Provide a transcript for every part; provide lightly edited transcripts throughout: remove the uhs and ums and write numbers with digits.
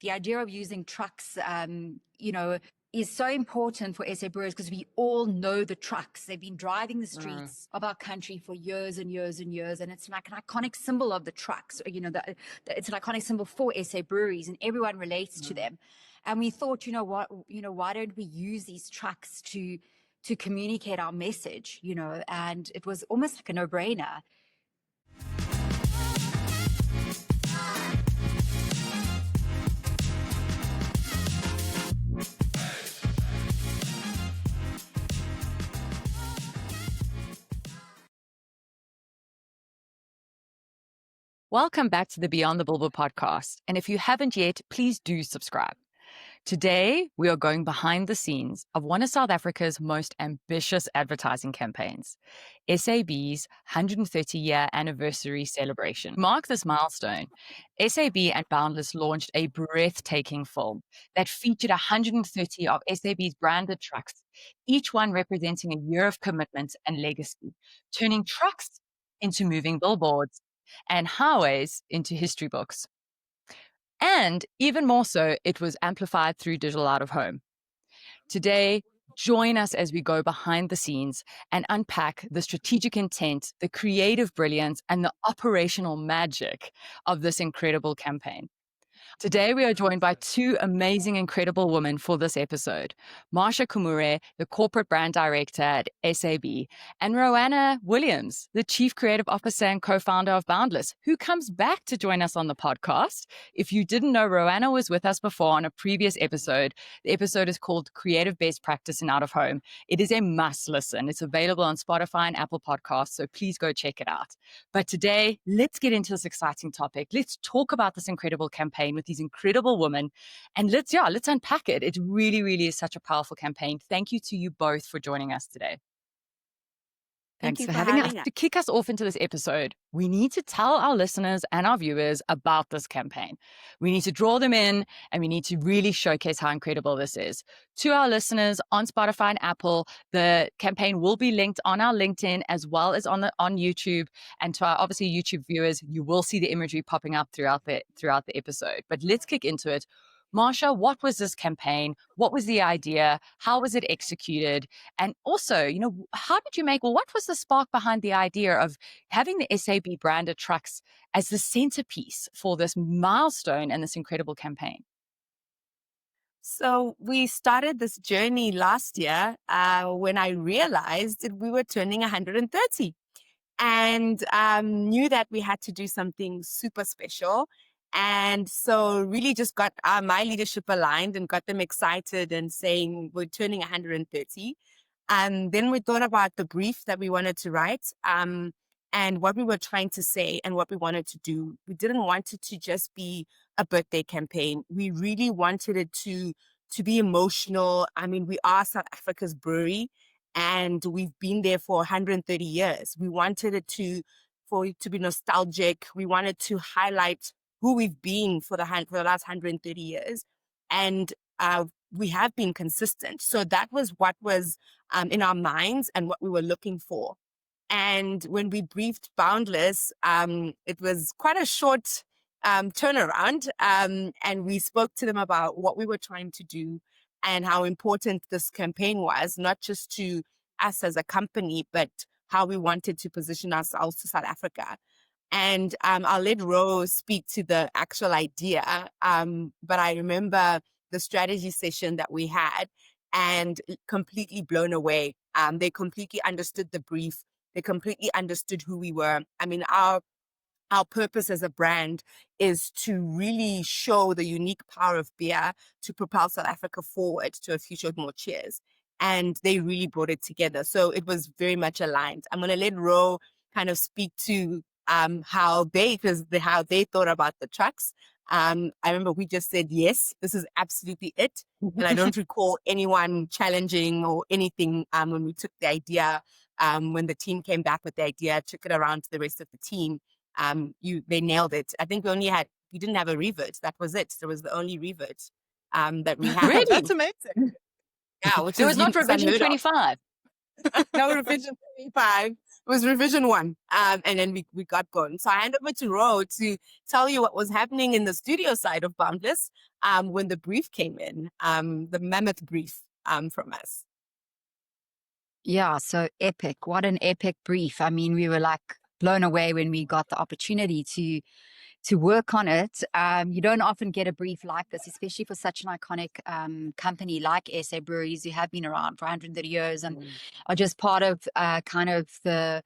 The idea of using trucks, is so important for SA brewers because we all know the trucks. They've been driving the streets of our country for years and years and years. And it's like an iconic symbol of the trucks. It's an iconic symbol for SA breweries and everyone relates to them. And we thought, why don't we use these trucks to communicate our message, and it was almost like a no-brainer. Welcome back to the Beyond the Billboard podcast. And if you haven't yet, please do subscribe. Today, we are going behind the scenes of one of South Africa's most ambitious advertising campaigns, SAB's 130-year anniversary celebration. To mark this milestone, SAB and Boundless launched a breathtaking film that featured 130 of SAB's branded trucks, each one representing a year of commitment and legacy, turning trucks into moving billboards and highways into history books. And even more so, it was amplified through digital out of home. Today, join us as we go behind the scenes and unpack the strategic intent, the creative brilliance, and the operational magic of this incredible campaign. Today, we are joined by two amazing, incredible women for this episode. Marsha Kumire, the Corporate Brand Director at SAB, and Roanna Williams, the Chief Creative Officer and co-founder of Boundless, who comes back to join us on the podcast. If you didn't know, Roanna was with us before on a previous episode. The episode is called Creative Best Practice in Out of Home. It is a must listen. It's available on Spotify and Apple Podcasts, so please go check it out. But today, let's get into this exciting topic. Let's talk about this incredible campaign with these incredible women, and let's unpack it. It really, really is such a powerful campaign. Thank you to you both for joining us today. Thanks for having us. To kick us off into this episode, we need to tell our listeners and our viewers about this campaign. We need to draw them in, and we need to really showcase how incredible this is. To our listeners on Spotify and Apple, the campaign will be linked on our LinkedIn as well as on YouTube. And to our obviously YouTube viewers, you will see the imagery popping up throughout the episode. But let's kick into it. Marsha, what was this campaign? What was the idea? How was it executed? And also, how did you what was the spark behind the idea of having the SAB branded trucks as the centerpiece for this milestone and this incredible campaign? So we started this journey last year when I realized that we were turning 130 and knew that we had to do something super special. And so really just got my leadership aligned and got them excited and saying we're turning 130. And then we thought about the brief that we wanted to write and what we were trying to say and what we wanted to do. We didn't want it to just be a birthday campaign. We really wanted it to be emotional. I mean, we are South Africa's brewery and we've been there for 130 years. We wanted it for it to be nostalgic. We wanted to highlight who we've been for the last 130 years. And we have been consistent. So that was what was in our minds and what we were looking for. And when we briefed Boundless, it was quite a short turnaround. And we spoke to them about what we were trying to do and how important this campaign was, not just to us as a company, but how we wanted to position ourselves to South Africa. And I'll let Ro speak to the actual idea. But I remember the strategy session that we had and completely blown away. They completely understood the brief. They completely understood who we were. I mean, our purpose as a brand is to really show the unique power of beer to propel South Africa forward to a future of more cheers. And they really brought it together. So it was very much aligned. I'm going to let Ro kind of speak to how they thought about the trucks. I remember we just said, yes, this is absolutely it. And I don't recall anyone challenging or anything when we took the idea. When the team came back with the idea, took it around to the rest of the team. They nailed it. I think we didn't have a revert. That was it. There was the only revert that we had. Really? That's amazing. Yeah, there was not revision 25. No revision 25. was revision one. And then we got going. So I hand over to Ro to tell you what was happening in the studio side of Boundless when the brief came in, the mammoth brief from us. Yeah, so epic. What an epic brief. I mean, we were like blown away when we got the opportunity to work on it. You don't often get a brief like this, especially for such an iconic company like SA Breweries, who have been around for 130 years and are just part of kind of the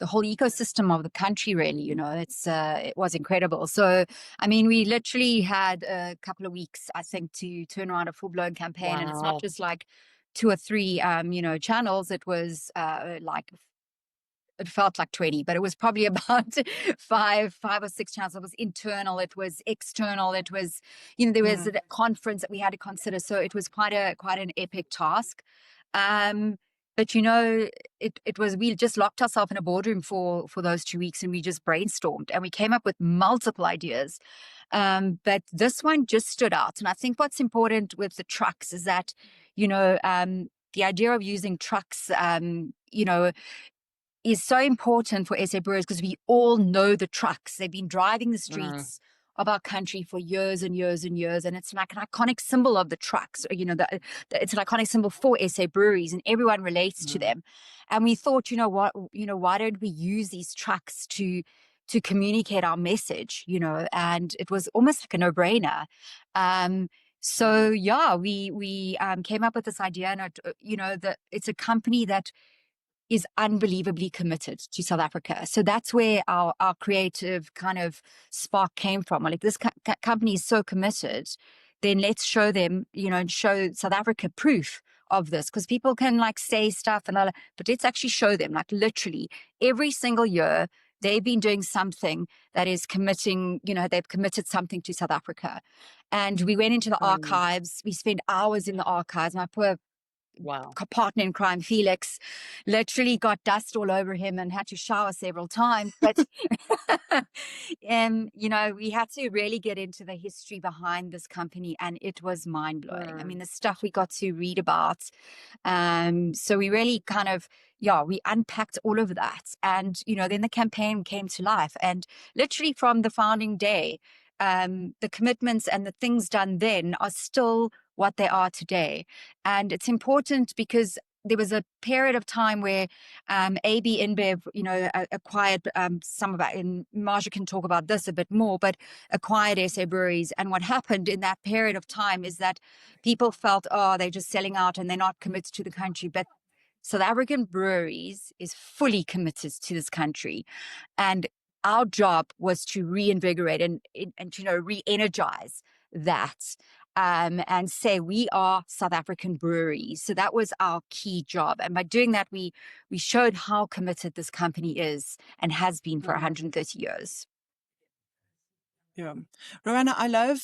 whole ecosystem of the country, really. You know, it was incredible. So, I mean, we literally had a couple of weeks, I think, to turn around a full-blown campaign. And it's not just like 2 or 3, channels. It was like, it felt like 20, but it was probably about five or six channels. It was internal, it was external, it was, there was a conference that we had to consider. So it was quite an epic task. But it was, we just locked ourselves in a boardroom for those 2 weeks, and we just brainstormed and we came up with multiple ideas. But this one just stood out. And I think what's important with the trucks is that, the idea of using trucks, is so important for SA Brewers, because we all know the trucks. They've been driving the streets of our country for years and years and years, and it's like an iconic symbol of the trucks. It's an iconic symbol for SA Breweries, and everyone relates to them. And we thought, why don't we use these trucks to communicate our message? And it was almost like a no-brainer. So yeah, we came up with this idea, and that it's a company that is unbelievably committed to South Africa. So that's where our creative kind of spark came from. Like, this company is so committed, then let's show them, and show South Africa proof of this, because people can like say stuff and all, but let's actually show them, like, literally every single year they've been doing something that is committing, they've committed something to South Africa. And we went into the archives. We spent hours in the archives. My poor partner in crime, Felix, literally got dust all over him and had to shower several times. But, we had to really get into the history behind this company, and it was mind blowing. I mean, the stuff we got to read about. So we really kind of, we unpacked all of that. And, then the campaign came to life. And literally from the founding day, the commitments and the things done then are still what they are today. And it's important because there was a period of time where AB InBev, acquired some of that, and Marsha can talk about this a bit more, but acquired SA Breweries. And what happened in that period of time is that people felt, they're just selling out and they're not committed to the country. But South African Breweries is fully committed to this country. And our job was to reinvigorate and re-energize that, and say we are South African Breweries. So that was our key job. And by doing that, we showed how committed this company is and has been for 130 years. Yeah. Roanna, I love,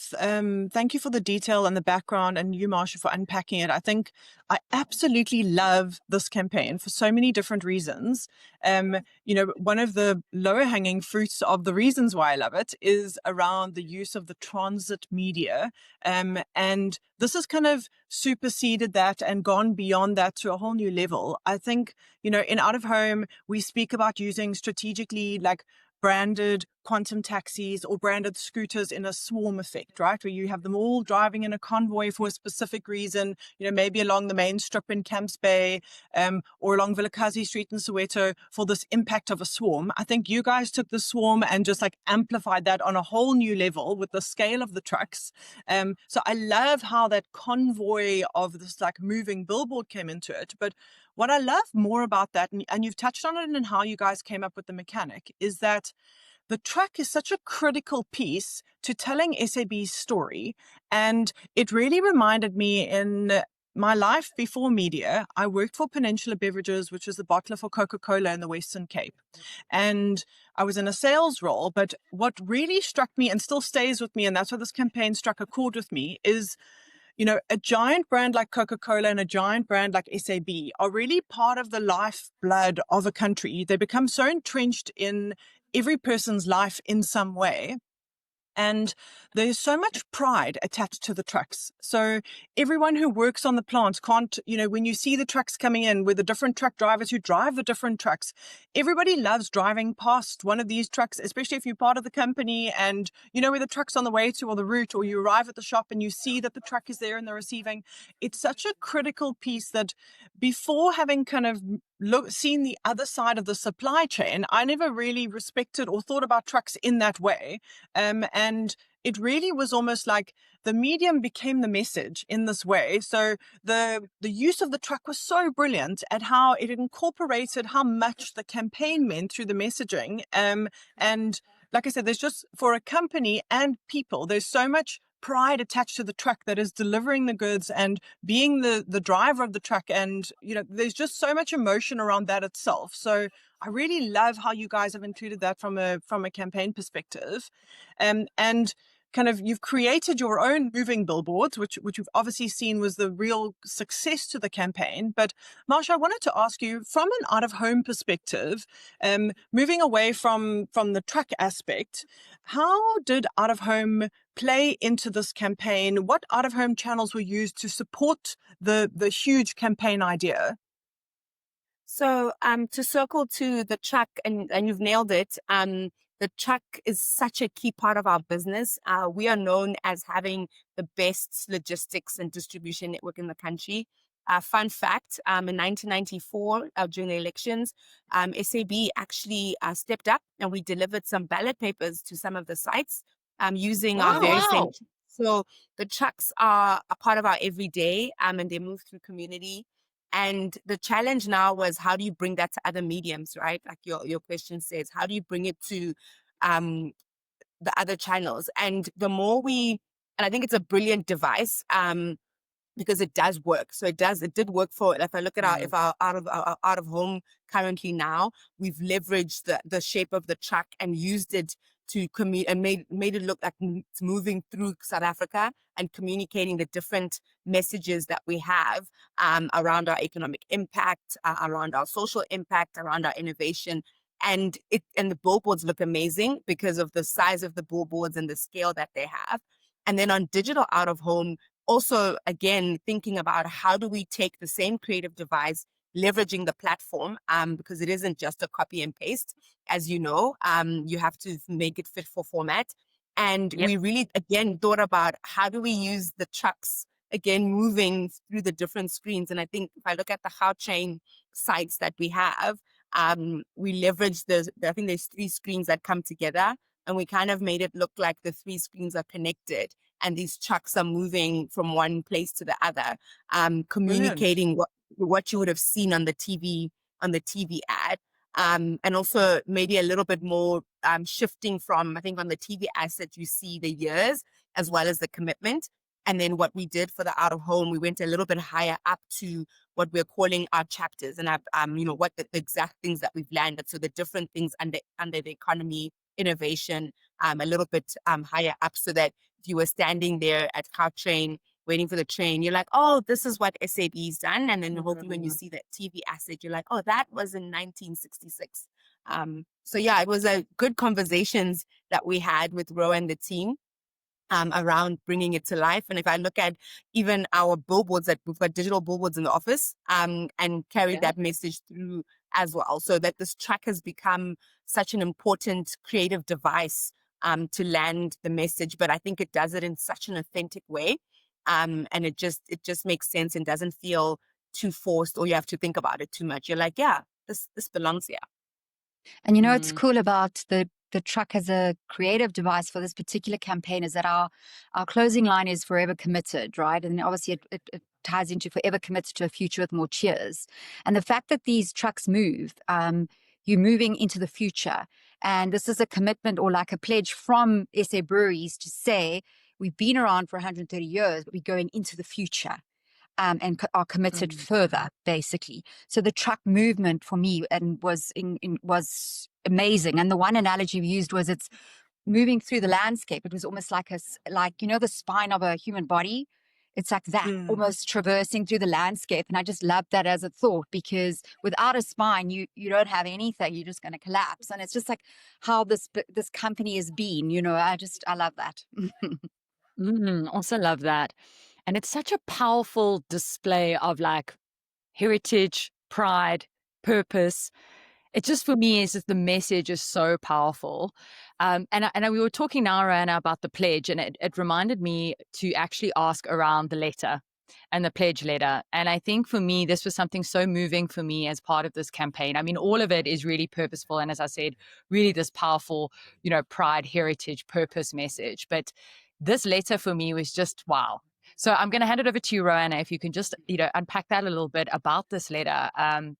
thank you for the detail and the background, and you, Marsha, for unpacking it. I think I absolutely love this campaign for so many different reasons. One of the lower hanging fruits of the reasons why I love it is around the use of the transit media. And this has kind of superseded that and gone beyond that to a whole new level. I think, in out of home, we speak about using strategically, like, branded quantum taxis or branded scooters in a swarm effect, right? Where you have them all driving in a convoy for a specific reason, maybe along the main strip in Camps Bay, or along Vilakazi Street in Soweto for this impact of a swarm. I think you guys took the swarm and just like amplified that on a whole new level with the scale of the trucks. So I love how that convoy of this like moving billboard came into it. But what I love more about that, and you've touched on it and how you guys came up with the mechanic, is that the truck is such a critical piece to telling SAB's story. And it really reminded me, in my life before media, I worked for Peninsula Beverages, which is the bottler for Coca-Cola in the Western Cape. And I was in a sales role, but what really struck me and still stays with me, and that's why this campaign struck a chord with me, is a giant brand like Coca-Cola and a giant brand like SAB are really part of the lifeblood of a country. They become so entrenched in every person's life in some way. And there's so much pride attached to the trucks. So everyone who works on the plants can't, when you see the trucks coming in with the different truck drivers who drive the different trucks, everybody loves driving past one of these trucks, especially if you're part of the company and you know where the truck's on the way to or the route, or you arrive at the shop and you see that the truck is there and they're receiving. It's such a critical piece that before having kind of seen the other side of the supply chain, I never really respected or thought about trucks in that way. And it really was almost like the medium became the message in this way. So the use of the truck was so brilliant at how it incorporated how much the campaign meant through the messaging. And like I said, there's just, for a company and people, there's so much pride attached to the truck that is delivering the goods and being the driver of the truck. And, there's just so much emotion around that itself. So I really love how you guys have included that from a campaign perspective. And kind of, you've created your own moving billboards, which you've obviously seen was the real success to the campaign. But Marsha, I wanted to ask you, from an out-of-home perspective, moving away from the truck aspect, how did out-of-home play into this campaign? What out-of-home channels were used to support the huge campaign idea? So to circle to the truck, and you've nailed it, the truck is such a key part of our business. We are known as having the best logistics and distribution network in the country. Fun fact, in 1994, during the elections, SAB actually stepped up and we delivered some ballot papers to some of the sites using our very same. So the trucks are a part of our everyday and they move through community. And the challenge now was, how do you bring that to other mediums, right? Like your question says, how do you bring it to the other channels? And the more and I think it's a brilliant device because it does work. So it did work for, if I look at our out of home currently now, we've leveraged the shape of the truck and used it to and made it look like it's moving through South Africa and communicating the different messages that we have around our economic impact, around our social impact, around our innovation. And the billboards look amazing because of the size of the billboards and the scale that they have. And then on digital out of home, also, again, thinking about how do we take the same creative device, leveraging the platform, because it isn't just a copy and paste, as you know, you have to make it fit for format. And we really, again, thought about how do we use the trucks, again, moving through the different screens. And I think if I look at the Gautrain sites that we have, we leverage I think there's 3 screens that come together, and we kind of made it look like the 3 screens are connected and these trucks are moving from one place to the other, communicating what you would have seen on the TV ad. And also maybe a little bit more shifting from, I think on the TV asset, you see the years as well as the commitment. And then what we did for the out of home, we went a little bit higher up to what we're calling our chapters and what the exact things that we've landed. So the different things under the economy, innovation, a little bit higher up, so that if you were standing there at Gautrain waiting for the train, you're like, oh, this is what SAB's done. And then hopefully when you see that TV asset, you're like, oh, that was in 1966. So yeah, it was a good conversations that we had with Ro and the team around bringing it to life. And if I look at even our billboards, that we've got digital billboards in the office and carried that message through as well. So that this truck has become such an important creative device to land the message, but I think it does it in such an authentic way. And it just makes sense and doesn't feel too forced, or you have to think about it too much. You're like, yeah, this belongs here. And what's cool about the truck as a creative device for this particular campaign is that our closing line is forever committed, right? And obviously it ties into forever committed to a future with more cheers. And the fact that these trucks move, you're moving into the future. And this is a commitment or like a pledge from SA Breweries to say, we've been around for 130 years, but we're going into the future. And are committed further, basically. So the truck movement for me was amazing. And the one analogy we used was it's moving through the landscape. It was almost like the spine of a human body. It's like that, almost traversing through the landscape. And I just love that as a thought, because without a spine, you don't have anything. You're just going to collapse. And it's just like how this company has been, I love that. Also love that. And it's such a powerful display of like heritage, pride, purpose. It just, for me, is just the message is so powerful. And we were talking now, Roanna, about the pledge, and it reminded me to actually ask around the letter and the pledge letter. And I think for me, this was something so moving for me as part of this campaign. I mean, all of it is really purposeful. And as I said, really this powerful, pride, heritage, purpose message. But this letter for me was just wow. So I'm going to hand it over to you, Roanna, if you can just, unpack that a little bit about this letter and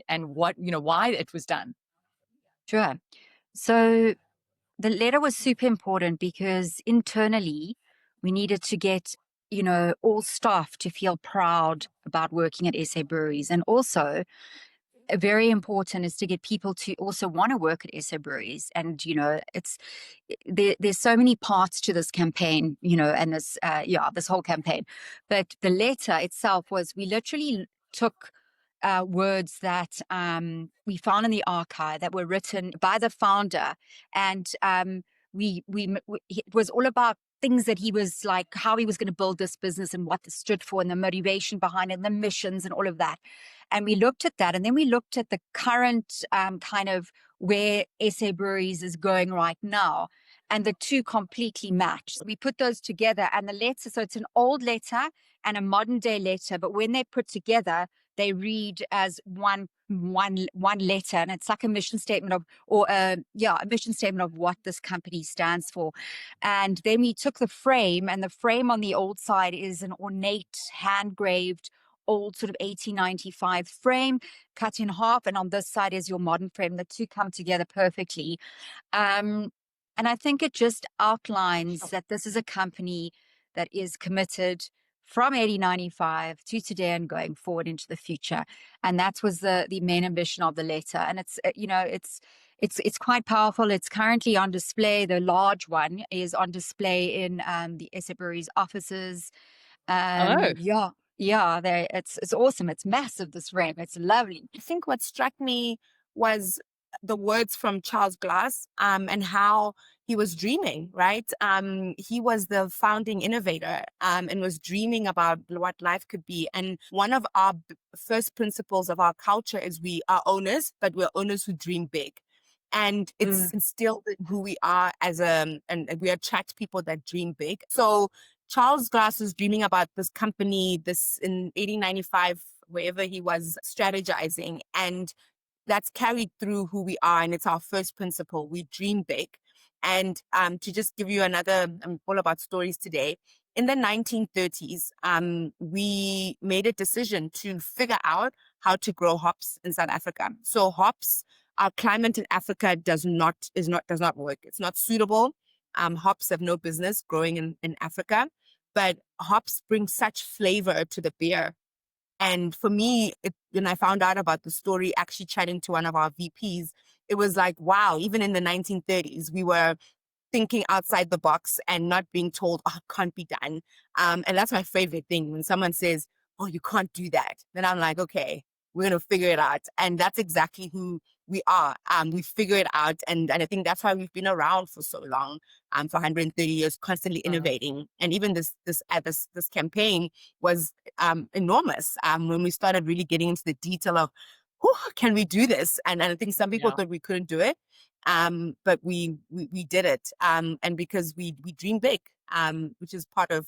what, why it was done. Sure. So the letter was super important because internally we needed to get, all staff to feel proud about working at SA Breweries. And also very important is to get people to also want to work at SA Breweries. And, there's so many parts to this campaign, and this whole campaign. But the letter itself we literally took words that we found in the archive that were written by the founder. And it was all about things that he was like, how he was going to build this business and what this stood for and the motivation behind it and the missions and all of that. And we looked at that, and then we looked at the current kind of where SA Breweries is going right now. And the two completely match. We put those together, and the letter, so it's an old letter and a modern day letter, but when they're put together, they read as one letter, and it's like a mission statement a mission statement of what this company stands for. And then we took the frame, and the frame on the old side is an ornate, hand-graved, old sort of 1895 frame cut in half, and on this side is your modern frame. The two come together perfectly. And I think it just outlines that this is a company that is committed from 1895 to today and going forward into the future. And that was the main ambition of the letter. And it's quite powerful. It's currently on display. The large one is on display in the SA Breweries offices. Yeah, it's awesome. It's massive, this frame. It's lovely. I think what struck me was the words from Charles Glass and how he was dreaming, right? He was the founding innovator and was dreaming about what life could be. And one of our first principles of our culture is we are owners, but we're owners who dream big. And it's instilled in who we are and we attract people that dream big. So Charles Glass was dreaming about this company, this in 1895, wherever he was strategizing. And that's carried through who we are. And it's our first principle. We dream big. And to just give you another, I'm all about stories today. In the 1930s, we made a decision to figure out how to grow hops in South Africa. So hops, our climate in Africa does not work. It's not suitable. Hops have no business growing in Africa, but hops bring such flavor to the beer. And for me, when I found out about the story, actually chatting to one of our VPs, it was like, wow, even in the 1930s, we were thinking outside the box and not being told, oh, it can't be done. And that's my favorite thing. When someone says, oh, you can't do that, then I'm like, okay, we're going to figure it out. And that's exactly who we are. We figure it out. And I think that's why we've been around for so long, for 130 years, constantly innovating. And even this campaign was enormous when we started really getting into the detail of, can we do this? And I think some people thought we couldn't do it, but we did it. And because we dream big, which is part of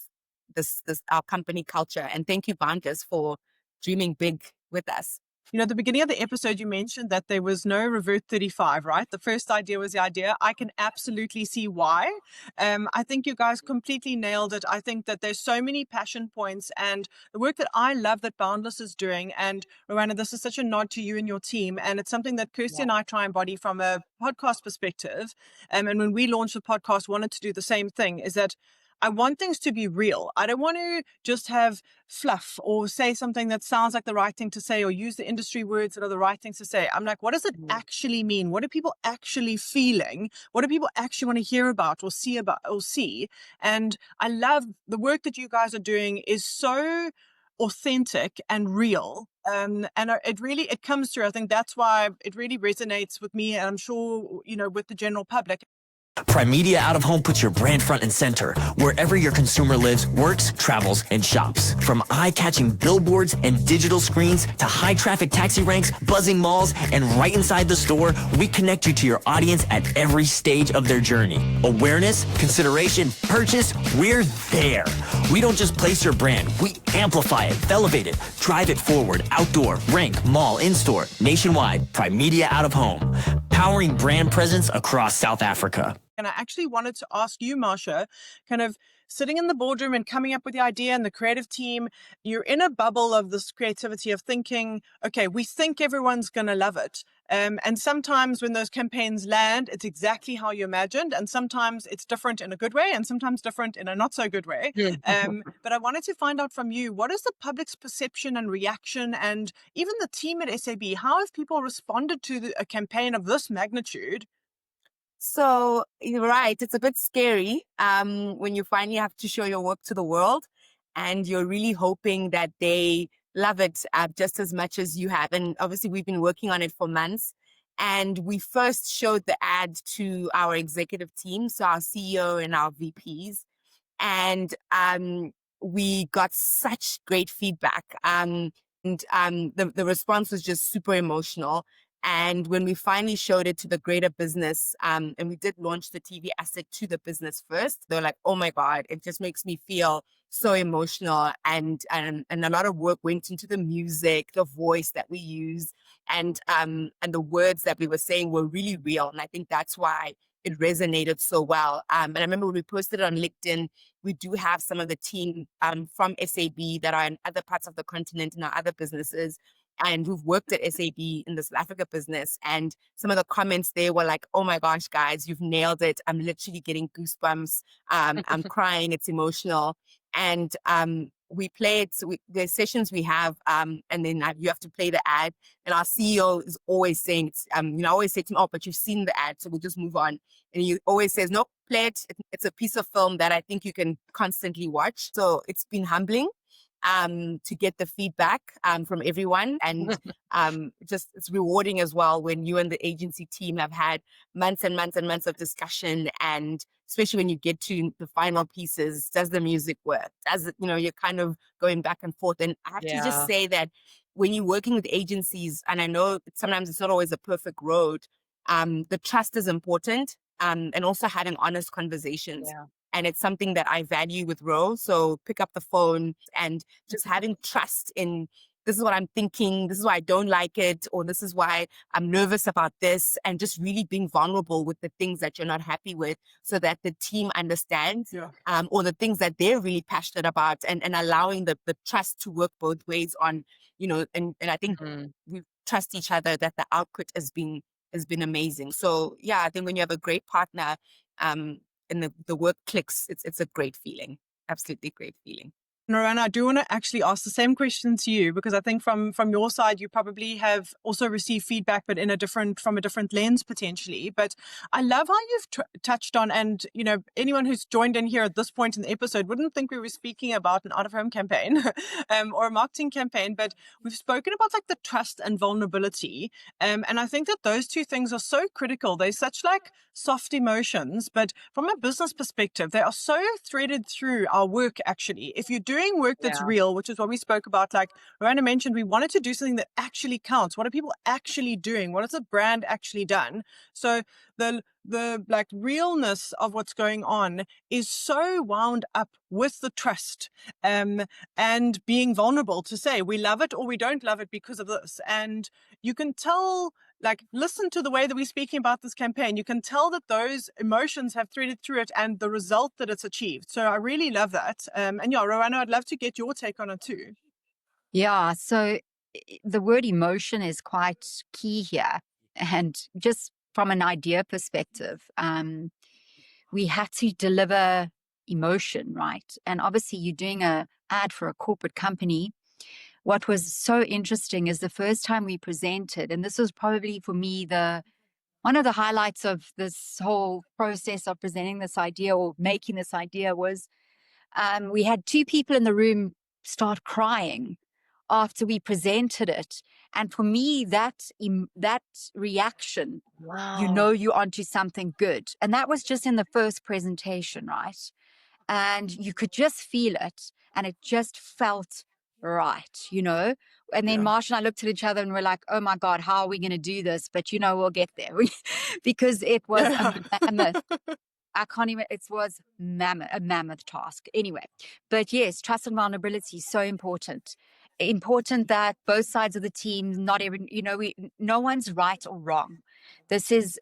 this our company culture. And thank you, Boundless, for dreaming big with us. At the beginning of the episode, you mentioned that there was no Revert 35, right? The first idea was the idea. I can absolutely see why. I think you guys completely nailed it. I think that there's so many passion points, and the work that I love that Boundless is doing. And Roanna, this is such a nod to you and your team. And it's something that Kirsty and I try and embody from a podcast perspective. And when we launched the podcast, wanted to do the same thing, is that I want things to be real. I don't want to just have fluff or say something that sounds like the right thing to say or use the industry words that are the right things to say. I'm like, what does it actually mean? What are people actually feeling? What do people actually want to hear about or see? And I love the work that you guys are doing is so authentic and real. And it comes through. I think that's why it really resonates with me, and I'm sure, with the general public. Prime Media Out of Home puts your brand front and center wherever your consumer lives, works, travels, and shops. From eye-catching billboards and digital screens to high-traffic taxi ranks, buzzing malls, and right inside the store, we connect you to your audience at every stage of their journey. Awareness, consideration, purchase, we're there. We don't just place your brand, we amplify it, elevate it, drive it forward, outdoor, rank, mall, in-store, nationwide. Prime Media Out of Home, powering brand presence across South Africa. And I actually wanted to ask you, Marsha, kind of sitting in the boardroom and coming up with the idea and the creative team, you're in a bubble of this creativity of thinking, okay, we think everyone's going to love it. And sometimes when those campaigns land, it's exactly how you imagined. And sometimes it's different in a good way and sometimes different in a not so good way. But I wanted to find out from you, what is the public's perception and reaction, and even the team at SAB? How have people responded to a campaign of this magnitude? So you're right. It's a bit scary when you finally have to show your work to the world, and you're really hoping that they love it just as much as you have. And obviously, we've been working on it for months. And we first showed the ad to our executive team, so our CEO and our VPs. And we got such great feedback. The response was just super emotional. And when we finally showed it to the greater business, and we did launch the TV asset to the business first, they're like, oh my God, it just makes me feel so emotional. And a lot of work went into the music, the voice that we use, and the words that we were saying were really real. And I think that's why it resonated so well. And I remember when we posted it on LinkedIn, we do have some of the team from SAB that are in other parts of the continent in our other businesses, and who've worked at SAB in the South Africa business. And some of the comments there were like, oh my gosh, guys, you've nailed it. I'm literally getting goosebumps. I'm crying. It's emotional. And we play it. So there's sessions we have, and then you have to play the ad. And our CEO is always saying, I always say to him, oh, but you've seen the ad, so we'll just move on. And he always says, nope, play it. It's a piece of film that I think you can constantly watch. So it's been humbling to get the feedback from everyone, and just it's rewarding as well when you and the agency team have had months and months and months of discussion, and especially when you get to the final pieces, does the music work? Does it, you're kind of going back and forth. And I have to just say that when you're working with agencies, and I know sometimes it's not always a perfect road, the trust is important, and also having honest conversations. And it's something that I value with Ro. So pick up the phone and just having trust in, this is what I'm thinking, this is why I don't like it, or this is why I'm nervous about this, and just really being vulnerable with the things that you're not happy with, so that the team understands, or the things that they're really passionate about, and allowing the trust to work both ways on, and I think we trust each other that the output has been amazing. So yeah, I think when you have a great partner, and the work clicks, it's a great feeling. Absolutely great feeling. Roanna, I do want to actually ask the same question to you, because I think from your side, you probably have also received feedback, but from a different lens potentially. But I love how you've touched on, and anyone who's joined in here at this point in the episode wouldn't think we were speaking about an out-of-home campaign or a marketing campaign, but we've spoken about like the trust and vulnerability. And I think that those two things are so critical. They're such like soft emotions, but from a business perspective, they are so threaded through our work actually. If you're doing work that's real, which is what we spoke about, like Roanna mentioned, we wanted to do something that actually counts. What are people actually doing? What has the brand actually done? So the like realness of what's going on is so wound up with the trust and being vulnerable to say we love it or we don't love it because of this. And you can tell, like, listen to the way that we're speaking about this campaign. You can tell that those emotions have threaded through it and the result that it's achieved. So I really love that. And yeah, Roanna, I'd love to get your take on it too. Yeah, so the word emotion is quite key here. And just from an idea perspective, we had to deliver emotion, right? And obviously you're doing a ad for a corporate company. What was so interesting is the first time we presented, and this was probably for me one of the highlights of this whole process of presenting this idea or making this idea was we had two people in the room start crying after we presented it. And for me, that reaction, Wow. you're onto something good. And that was just in the first presentation, right? And you could just feel it, and it just felt right, And then Yeah. Marsha and I looked at each other and we're like, oh my God, how are we going to do this? But we'll get there. Because it was Yeah. a mammoth. I can't even, it was a mammoth task. Anyway, but yes, trust and vulnerability is so important. Important that both sides of the team, not even, no one's right or wrong. This is,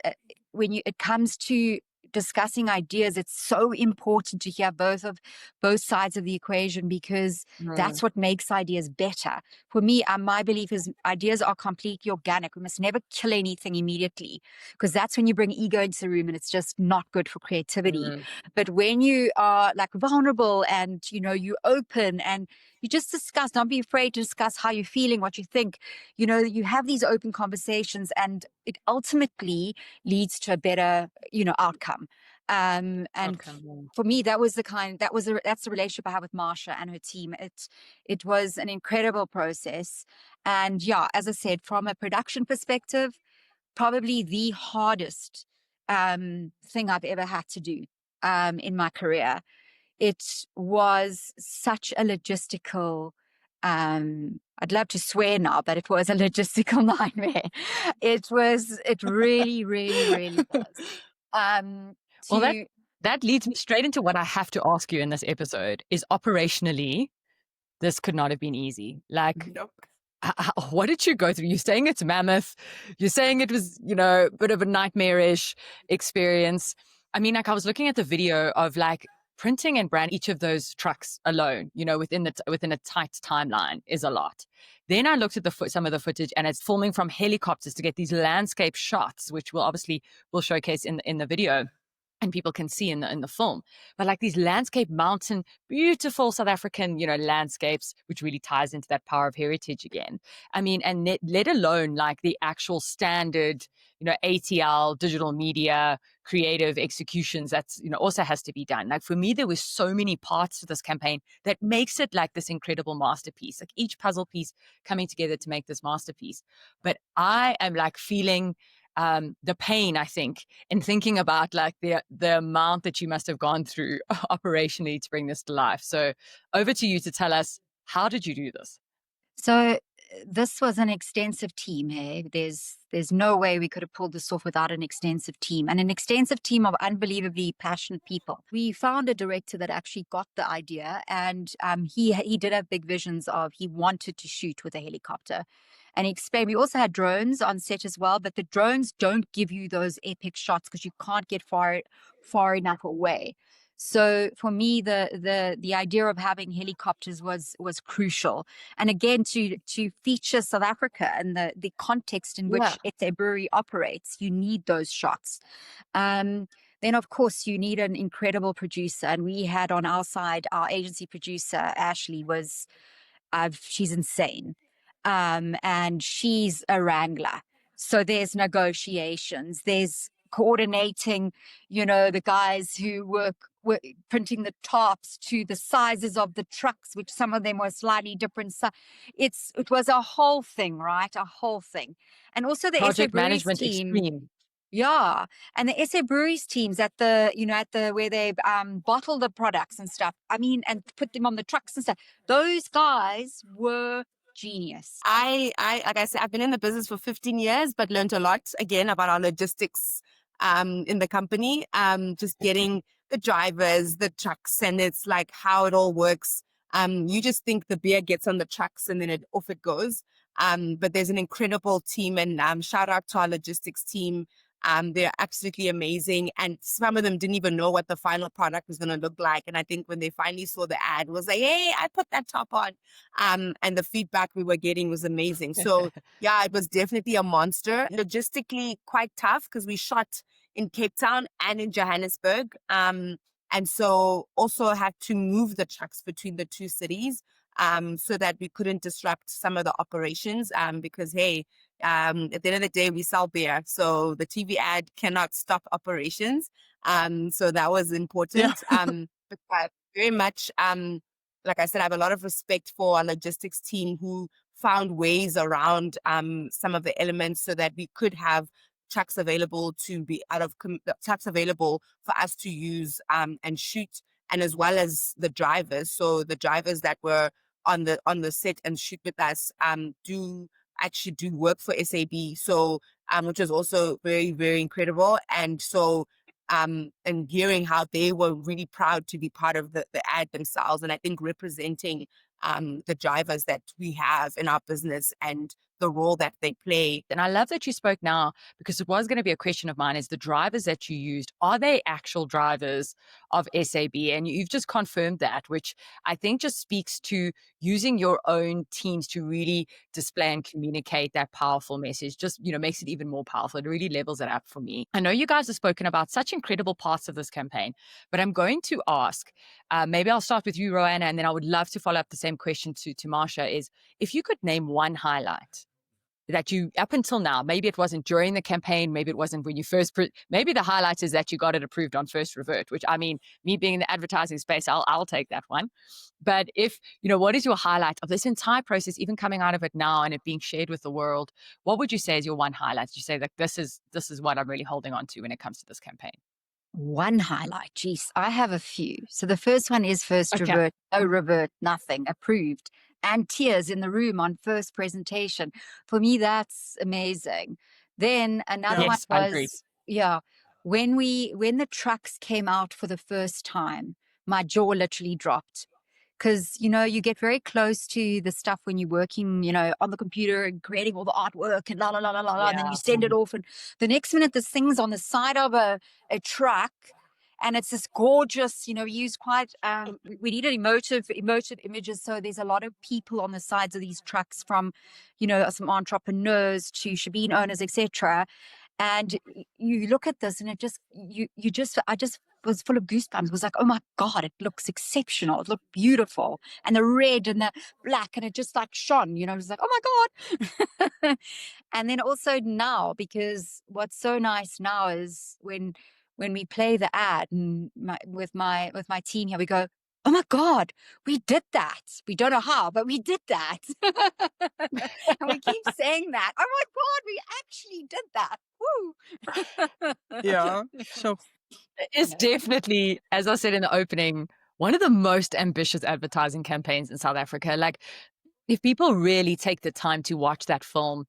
when it comes to discussing ideas, it's so important to hear both sides of the equation, because that's what makes ideas better. For me, my belief is ideas are completely organic. We must never kill anything immediately, because that's when you bring ego into the room and it's just not good for creativity. But when you are like vulnerable and you open and you just discuss, don't be afraid to discuss how you're feeling, what you think, you have these open conversations, and it ultimately leads to a better outcome. And for me, that's the relationship I have with Marsha and her team. It was an incredible process. And yeah, as I said, from a production perspective, probably the hardest thing I've ever had to do in my career. It was such a logistical, I'd love to swear now, but it was a logistical nightmare. It really, really, really was. Well, that leads me straight into what I have to ask you in this episode is operationally, this could not have been easy. Like, Nope. what did you go through? You're saying it's mammoth. You're saying it was, a bit of a nightmarish experience. I mean, like I was looking at the video of like printing and brand each of those trucks alone, within a tight timeline is a lot. Then I looked at some of the footage, and it's filming from helicopters to get these landscape shots, which we'll showcase in the video. And people can see in the film, but like these landscape mountain, beautiful South African, landscapes, which really ties into that power of heritage again. I mean, and let alone like the actual standard, ATL, digital media, creative executions that's, also has to be done. Like for me, there were so many parts to this campaign that makes it like this incredible masterpiece, like each puzzle piece coming together to make this masterpiece. But I am like feeling the pain, I think, in thinking about like the amount that you must have gone through operationally to bring this to life. So over to you to tell us, how did you do this? So this was an extensive team. Hey, there's no way we could have pulled this off without an extensive team, and an extensive team of unbelievably passionate people. We found a director that actually got the idea, and he did have big visions of, he wanted to shoot with a helicopter. And he explained, we also had drones on set as well, but the drones don't give you those epic shots because you can't get far enough away. So for me, the idea of having helicopters was crucial. And again, to feature South Africa and the context in which SA Brewery operates, you need those shots. Then, of course, you need an incredible producer. And we had on our side, our agency producer, Ashley, she's insane. And she's a wrangler. So there's negotiations, there's coordinating, the guys who were printing the tarps to the sizes of the trucks, which some of them were slightly different. So it was a whole thing, right? A whole thing. And also the project SA management team. extreme. Yeah. And the SA Breweries teams at where they bottle the products and stuff. I mean, and put them on the trucks and stuff. Those guys were genius. I like I said, I've been in the business for 15 years, but learned a lot again about our logistics in the company. Just getting the drivers, the trucks, and it's like how it all works. You just think the beer gets on the trucks and then off it goes. But there's an incredible team, and shout out to our logistics team. They're absolutely amazing. And some of them didn't even know what the final product was going to look like. And I think when they finally saw the ad, was like, hey, I put that top on. And the feedback we were getting was amazing. So yeah, it was definitely a monster. Logistically quite tough because we shot in Cape Town and in Johannesburg. And And so also had to move the trucks between the two cities so that we couldn't disrupt some of the operations because, hey, at the end of the day, we sell beer. So the TV ad cannot stop operations. So that was important. But very much, like I said, I have a lot of respect for our logistics team who found ways around some of the elements so that we could have trucks available to be trucks available for us to use and shoot, and as well as the drivers. So the drivers that were on the set and shoot with us do work for SAB. So which was also very, very incredible. And so and hearing how they were really proud to be part of the ad themselves, and I think representing the drivers that we have in our business and the role that they play. And I love that you spoke now, because it was going to be a question of mine, is the drivers that you used, are they actual drivers of SAB? And you've just confirmed that, which I think just speaks to using your own teams to really display and communicate that powerful message. Just, makes it even more powerful. It really levels it up for me. I know you guys have spoken about such incredible parts of this campaign, but I'm going to ask, maybe I'll start with you, Roanna, and then I would love to follow up the same question to Marsha, is if you could name one highlight that you, up until now, maybe it wasn't during the campaign, maybe it wasn't when you first, maybe the highlight is that you got it approved on first revert, which, I mean, me being in the advertising space, I'll take that one. But if, what is your highlight of this entire process, even coming out of it now and it being shared with the world, what would you say is your one highlight? You say that this is what I'm really holding on to when it comes to this campaign. One highlight, geez, I have a few. So the first one is first Okay. revert, no revert, nothing, approved, and tears in the room on first presentation. For me, that's amazing. Then another Yes, one I agree. was, when the trucks came out for the first time, my jaw literally dropped. Because, you get very close to the stuff when you're working, on the computer and creating all the artwork and la, la, la, la, la, la, and then you send it off. And the next minute, this thing's on the side of a truck. And it's this gorgeous, we use quite, we needed emotive images. So there's a lot of people on the sides of these trucks, from, some entrepreneurs to Shebeen owners, etc. And you look at this and I just was full of goosebumps. It was like, oh my God, it looks exceptional. It looked beautiful. And the red and the black, and it just like shone, it was like, oh my God. And then also now, because what's so nice now is when we play the ad and with my team here, we go, oh my God, we did that. We don't know how, but we did that. And we keep saying that. Oh my God, we actually did that. Woo. Yeah. So It's definitely, as I said in the opening, one of the most ambitious advertising campaigns in South Africa. Like, if people really take the time to watch that film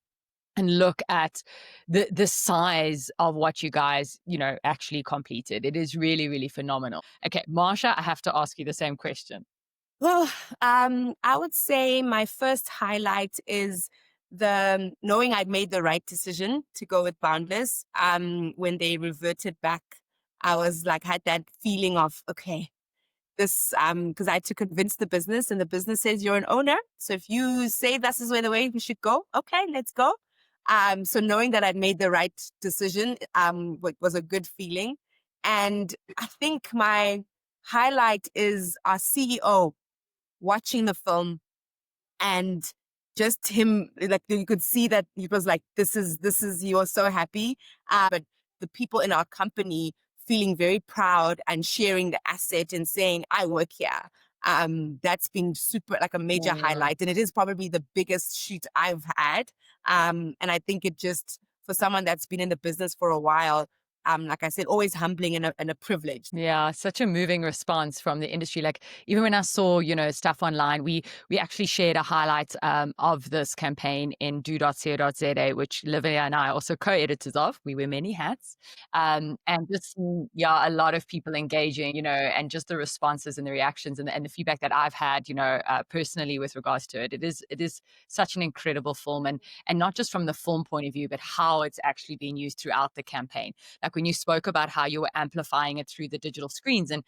and look at the size of what you guys, actually completed, it is really, really phenomenal. Okay, Marsha, I have to ask you the same question. Well, I would say my first highlight is the knowing I'd made the right decision to go with Boundless. When they reverted back, I was like, had that feeling of, okay, this, because I had to convince the business, and the business says you're an owner. So if you say this is where the way we should go, okay, let's go. So knowing that I'd made the right decision was a good feeling. And I think my highlight is our CEO watching the film, and just him, like, you could see that he was like, this is, he was so happy. But the people in our company feeling very proud and sharing the asset and saying, I work here. That's been super, like a major highlight. And it is probably the biggest shoot I've had. And I think it just, for someone that's been in the business for a while, like I said, always humbling and a privilege. Yeah, such a moving response from the industry. Like, even when I saw, stuff online, we actually shared a highlight of this campaign in do.co.za, which Livia and I are also co-editors of. We wear many hats. And just, a lot of people engaging, and just the responses and the reactions and the feedback that I've had, personally with regards to it. It is such an incredible film, and not just from the film point of view, but how it's actually being used throughout the campaign. Like, when you spoke about how you were amplifying it through the digital screens, and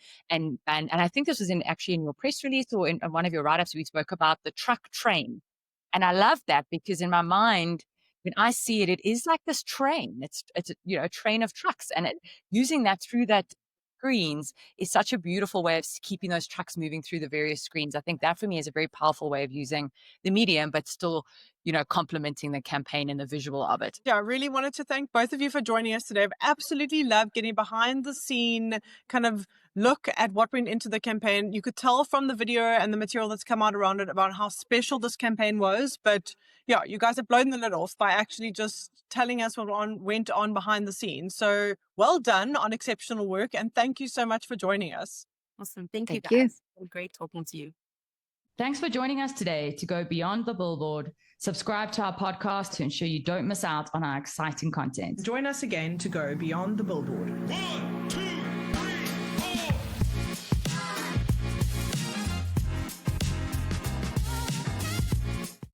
I think this was actually in your press release or in one of your write-ups, we spoke about the truck train. And I love that, because in my mind, when I see it, it is like this train. It's a train of trucks, and using that through that screens is such a beautiful way of keeping those trucks moving through the various screens. I think that for me is a very powerful way of using the medium, but still, complementing the campaign and the visual of it. Yeah, I really wanted to thank both of you for joining us today. I've absolutely loved getting behind the scene, kind of look at what went into the campaign. You could tell from the video and the material that's come out around it about how special this campaign was. But yeah, you guys have blown the lid off by actually just telling us what went on behind the scenes. So well done on exceptional work. And thank you so much for joining us. Awesome. Thank you, Thank you. guys. Great talking to you. Thanks for joining us today to go beyond the billboard. Subscribe to our podcast to ensure you don't miss out on our exciting content. Join us again to go beyond the billboard. 1, 2,